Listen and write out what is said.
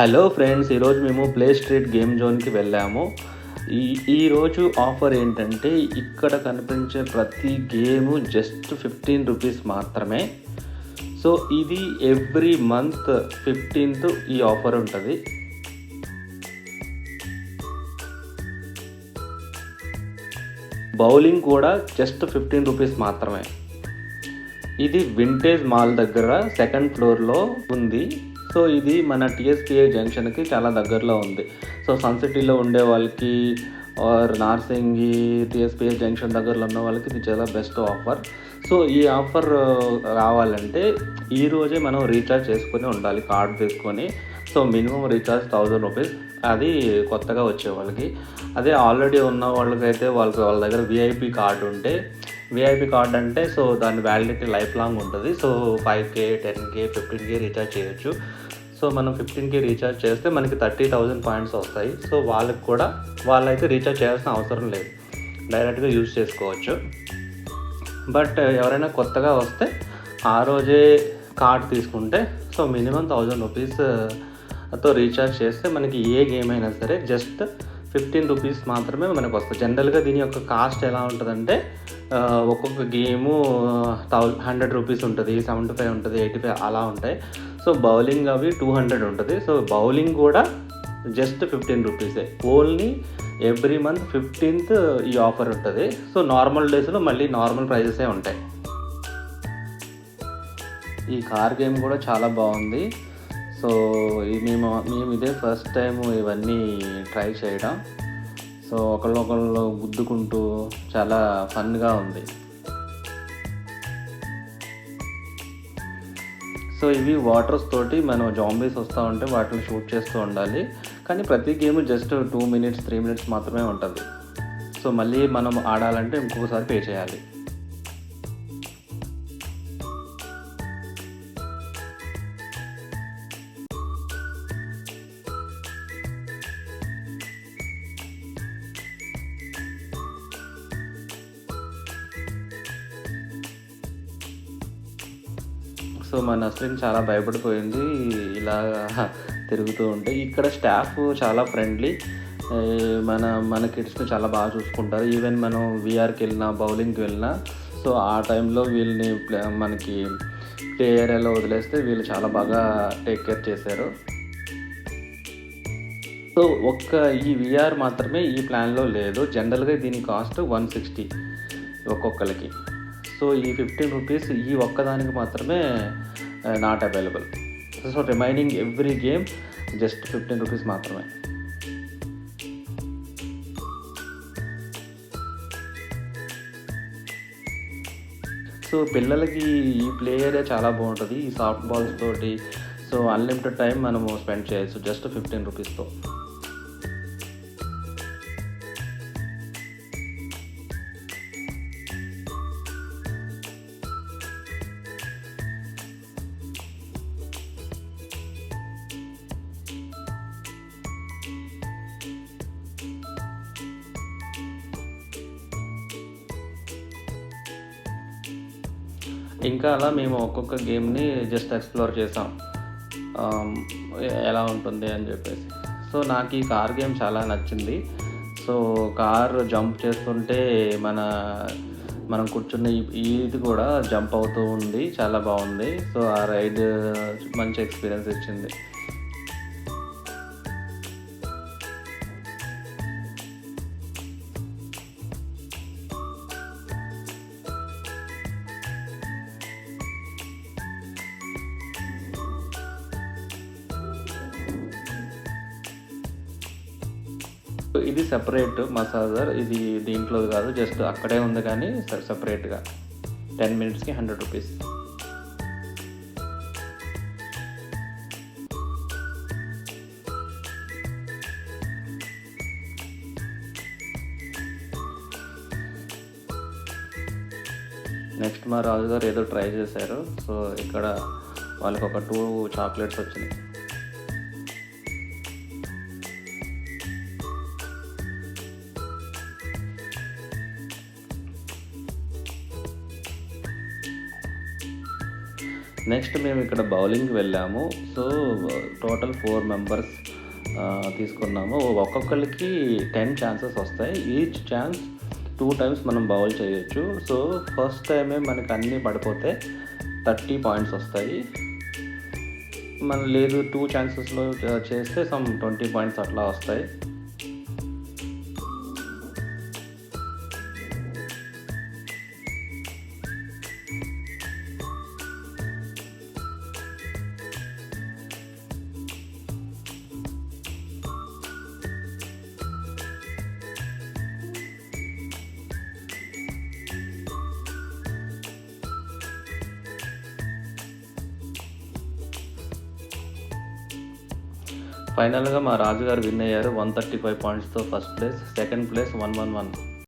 Hello friends, ఈరోజు మేము play street game జోన్కి వెళ్ళాము. ఈరోజు ఆఫర్ ఏంటంటే ఇక్కడ కనిపించే ప్రతి గేము జస్ట్ 15 రూపీస్ మాత్రమే. సో ఇది ఎవ్రీ మంత్ 15th ఈ ఆఫర్ ఉంటుంది. బౌలింగ్ కూడా జస్ట్ 15 రూపీస్ మాత్రమే. ఇది వింటేజ్ మాల్ దగ్గర సెకండ్ ఫ్లోర్లో ఉంది. సో ఇది మన టీఎస్పీఐ జంక్షన్కి చాలా దగ్గరలో ఉంది. సో సన్ సిటీలో ఉండే వాళ్ళకి ఆర్ నార్సింగి టీఎస్పీఐ జంక్షన్ దగ్గరలో ఉన్న వాళ్ళకి ఇది చాలా బెస్ట్ ఆఫర్. సో ఈ ఆఫర్ రావాలంటే ఈరోజే మనం రీఛార్జ్ చేసుకొని ఉండాలి కార్డ్ తీసుకొని. సో మినిమం రీఛార్జ్ 1000 రూపీస్, అది కొత్తగా వచ్చే వాళ్ళకి. అదే ఆల్రెడీ ఉన్న వాళ్ళకైతే వాళ్ళ దగ్గర విఐపి కార్డు ఉంటే, విఐపి కార్డ్ అంటే సో దాని వ్యాలిడిటీ లైఫ్ లాంగ్ ఉంటుంది. So 5K 10K 15K recharge చేయొచ్చు. సో మనం 15K రీఛార్జ్ చేస్తే మనకి 30,000 పాయింట్స్ వస్తాయి. సో వాళ్ళకి కూడా వాళ్ళైతే రీఛార్జ్ చేయాల్సిన అవసరం లేదు, డైరెక్ట్గా యూజ్ చేసుకోవచ్చు. బట్ ఎవరైనా కొత్తగా వస్తే ఆ రోజే కార్డ్ తీసుకుంటే సో మినిమం 1000 రూపీస్తో రీఛార్జ్ చేస్తే మనకి ఏ గేమ్ అయినా సరే జస్ట్ 15 రూపీస్ మాత్రమే మనకు వస్తుంది. జనరల్గా దీని యొక్క కాస్ట్ ఎలా ఉంటుందంటే ఒక్కొక్క గేము 100 రూపీస్ ఉంటుంది, 75 ఉంటుంది, 85 అలా ఉంటాయి. సో బౌలింగ్ అవి 200 ఉంటుంది. సో బౌలింగ్ కూడా జస్ట్ 15 రూపీసే. ఓన్లీ ఎవ్రీ మంత్ 15th ఈ ఆఫర్ ఉంటుంది. సో నార్మల్ డేస్లో మళ్ళీ నార్మల్ ప్రైజెసే ఉంటాయి. ఈ కార్ గేమ్ కూడా చాలా బాగుంది. సో మేము ఇదే ఫస్ట్ టైం ఇవన్నీ ట్రై చేయడం. సో ఒకళ్ళు గుద్దుకుంటూ చాలా ఫన్గా ఉంది. సో ఇవి వాటర్స్ తోటి మనం జాంబీస్ వస్తూ ఉంటే వాటిని షూట్ చేస్తూ ఉండాలి. కానీ ప్రతి గేమ్ జస్ట్ 2 minutes 3 minutes మాత్రమే ఉంటుంది. సో మళ్ళీ మనం ఆడాలంటే ఇంకొకసారి పే చేయాలి. సో మా నస్రిన్ చాలా భయపడిపోయింది ఇలా తిరుగుతూ ఉంటే. ఇక్కడ స్టాఫ్ చాలా ఫ్రెండ్లీ, మన కిడ్స్ని చాలా బాగా చూసుకుంటారు. ఈవెన్ మనం వీఆర్కి వెళ్ళినా బౌలింగ్కి వెళ్ళినా సో ఆ టైంలో వీళ్ళని మనకి ప్లే ఏరియాలో వదిలేస్తే వీళ్ళు చాలా బాగా టేక్ కేర్ చేశారు. సో ఈ వీఆర్ మాత్రమే ఈ ప్లాన్లో లేదు. జనరల్గా దీని కాస్ట్ 160 ఒక్కొక్కరికి. సో ఈ 15 రూపీస్ ఈ ఒక్కదానికి మాత్రమే not available. So remaining every game just 15 rupees మాత్రమే. సో పిల్లలకి ఈ ప్లే ఏరియా చాలా బాగుంటుంది. ఈ సాఫ్ట్ బాల్స్ తోటి సో అన్లిమిటెడ్ టైం మనము స్పెండ్ చేయొచ్చు జస్ట్ 15 రూపీస్తో. ఇంకా అలా మేము ఒక్కొక్క గేమ్ని జస్ట్ ఎక్స్ప్లోర్ చేసాం ఎలా ఉంటుంది అని చెప్పేసి. సో నాకు ఈ కార్ గేమ్ చాలా నచ్చింది. సో కార్ జంప్ చేస్తుంటే మనం కూర్చున్న ఇది కూడా జంప్ అవుతూ ఉంది, చాలా బాగుంది. సో ఆ రైడ్ మంచి ఎక్స్పీరియన్స్ ఇచ్చింది. ఇది సెపరేట్ మసాజర్, ఇది దీంట్లో కాదు, జస్ట్ అక్కడే ఉంది కానీ సెపరేట్గా 10 minutesకి 100 రూపీస్. నెక్స్ట్ మా రాజుగారు ఏదో ట్రై చేశారు. సో ఇక్కడ వాళ్ళకి ఒక 2 చాక్లెట్స్ వచ్చినాయి. నెక్స్ట్ మేము ఇక్కడ బౌలింగ్కి వెళ్ళాము. సో టోటల్ 4 మెంబర్స్ తీసుకున్నాము. ఒక్కొక్కరికి 10 ఛాన్సెస్ వస్తాయి. ఈచ్ ఛాన్స్ 2 టైమ్స్ మనం బౌల్ చేయొచ్చు. సో ఫస్ట్ టైమే మనకు అన్నీ పడిపోతే 30 పాయింట్స్ వస్తాయి. మనం లేదు 2 ఛాన్సెస్లో చేస్తే సమ్ 20 పాయింట్స్ అట్లా వస్తాయి. ఫైనల్గా మా రాజుగారు విన్ అయ్యారు 135 పాయింట్స్తో ఫస్ట్ ప్లేస్. Second place 111.